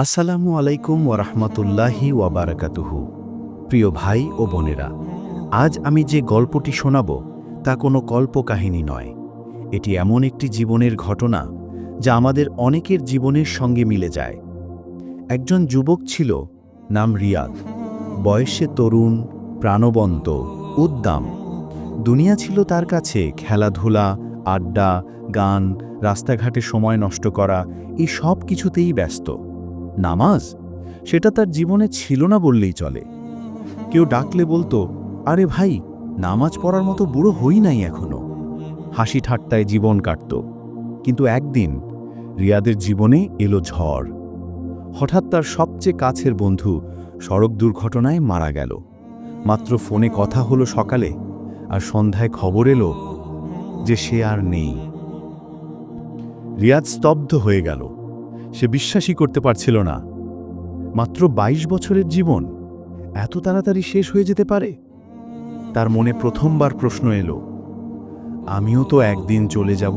আসসালামু আলাইকুম ওয়ারাহমাতুল্লাহি ওয়াবারাকাতুহু। প্রিয় ভাই ও বোনেরা, আজ আমি যে গল্পটি শোনাব তা কোনো কল্পকাহিনী নয়। এটি এমন একটি জীবনের ঘটনা যা আমাদের অনেকের জীবনের সঙ্গে মিলে যায়। একজন যুবক ছিল, নাম রিয়াদ। বয়সে তরুণ, প্রাণবন্ত, উদ্দাম। দুনিয়া ছিল তার কাছে খেলাধুলা, আড্ডা, গান, রাস্তাঘাটে সময় নষ্ট করা, এই সব কিছুতেই ব্যস্ত। নামাজ, সেটা তার জীবনে ছিল না বললেই চলে। কেউ ডাকলে বলতো, আরে ভাই, নামাজ পড়ার মতো বুড়ো হই নাই এখনো। হাসি ঠাট্টায় জীবন কাটত। কিন্তু একদিন রিয়াদের জীবনে এলো ঝড়। হঠাৎ তার সবচেয়ে কাছের বন্ধু সড়ক দুর্ঘটনায় মারা গেল। মাত্র ফোনে কথা হলো সকালে, আর সন্ধ্যায় খবর এলো যে সে আর নেই। রিয়াদ স্তব্ধ হয়ে গেল। সে বিশ্বাসই করতে পারছিল না। মাত্র ২২ বছরের জীবন এত তাড়াতাড়ি শেষ হয়ে যেতে পারে। তার মনে প্রথমবার প্রশ্ন এলো, আমিও তো একদিন চলে যাব।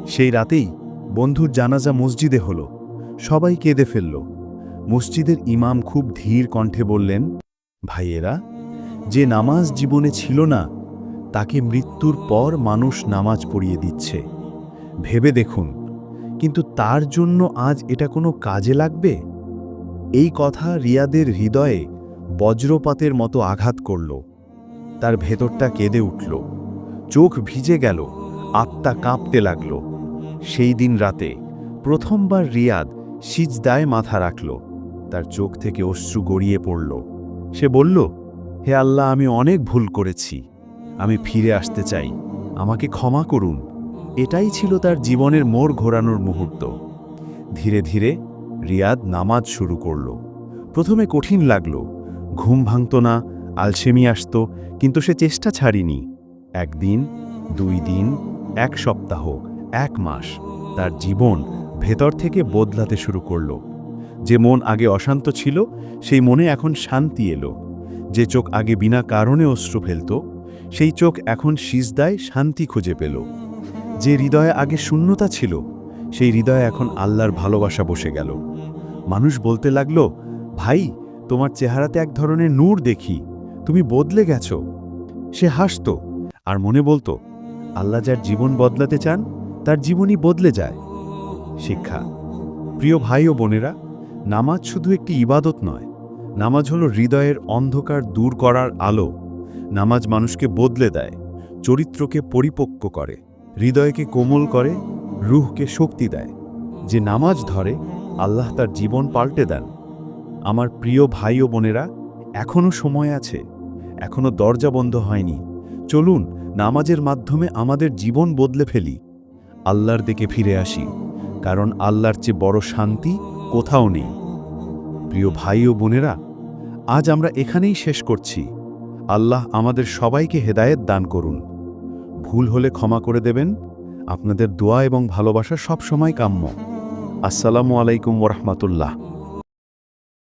সেই রাতেই বন্ধুর জানাজা মসজিদে হলো। সবাই কেঁদে ফেলল। মসজিদের ইমাম খুব ধীর কণ্ঠে বললেন, ভাইয়েরা, যে নামাজ জীবনে ছিল না, তাকে মৃত্যুর পর মানুষ নামাজ পড়িয়ে দিচ্ছে। ভেবে দেখুন, কিন্তু তার জন্য আজ এটা কোনো কাজে লাগবে? এই কথা রিয়াদের হৃদয়ে বজ্রপাতের মতো আঘাত করল। তার ভেতরটা কেঁদে উঠল, চোখ ভিজে গেল, আত্মা কাঁপতে লাগল। সেই দিন রাতে প্রথমবার রিয়াদ সিজদায় মাথা রাখল। তার চোখ থেকে অশ্রু গড়িয়ে পড়ল। সে বলল, হে আল্লাহ, আমি অনেক ভুল করেছি। আমি ফিরে আসতে চাই, আমাকে ক্ষমা করুন। এটাই ছিল তার জীবনের মোড় ঘোরানোর মুহূর্ত। ধীরে ধীরে রিয়াদ নামাজ শুরু করল। প্রথমে কঠিন লাগল, ঘুম ভাঙত না, আলসেমি আসত, কিন্তু সে চেষ্টা ছাড়িনি। একদিন, ২ দিন, ১ সপ্তাহ, ১ মাস, তার জীবন ভেতর থেকে বদলাতে শুরু করল। যে মন আগে অশান্ত ছিল, সেই মনে এখন শান্তি এলো। যে চোখ আগে বিনা কারণে অশ্রু ফেলত, সেই চোখ এখন সিজদায় শান্তি খুঁজে পেল। যে হৃদয়ে আগে শূন্যতা ছিল, সেই হৃদয়ে এখন আল্লাহর ভালোবাসা বসে গেল। মানুষ বলতে লাগল, ভাই, তোমার চেহারাতে এক ধরনের নূর দেখি, তুমি বদলে গেছো। সে হাসত আর মনে বলতো, আল্লাহ যার জীবন বদলাতে চান, তার জীবনই বদলে যায়। শিক্ষা, প্রিয় ভাই ও বোনেরা, নামাজ শুধু একটি ইবাদত নয়। নামাজ হলো হৃদয়ের অন্ধকার দূর করার আলো। নামাজ মানুষকে বদলে দেয়, চরিত্রকে পরিপক্ক করে, হৃদয়কে কোমল করে, রূহকে শক্তি দেয়। যে নামাজ ধরে, আল্লাহ তার জীবন পাল্টে দেন। আমার প্রিয় ভাই ও বোনেরা, এখনো সময় আছে, এখনো দরজা বন্ধ হয়নি। চলুন নামাজের মাধ্যমে আমাদের জীবন বদলে ফেলি। আল্লাহর দিকে ফিরে আসি, কারণ আল্লাহর চেয়ে বড় শান্তি কোথাও নেই। প্রিয় ভাই ও বোনেরা, আজ আমরা এখানেই শেষ করছি। আল্লাহ আমাদের সবাইকে হেদায়েত দান করুন। ভুল হলে ক্ষমা করে দেবেন। আপনাদের দোয়া এবং ভালোবাসা সব সময় কাম্য। আসসালামু আলাইকুম ওয়া রাহমাতুল্লাহ।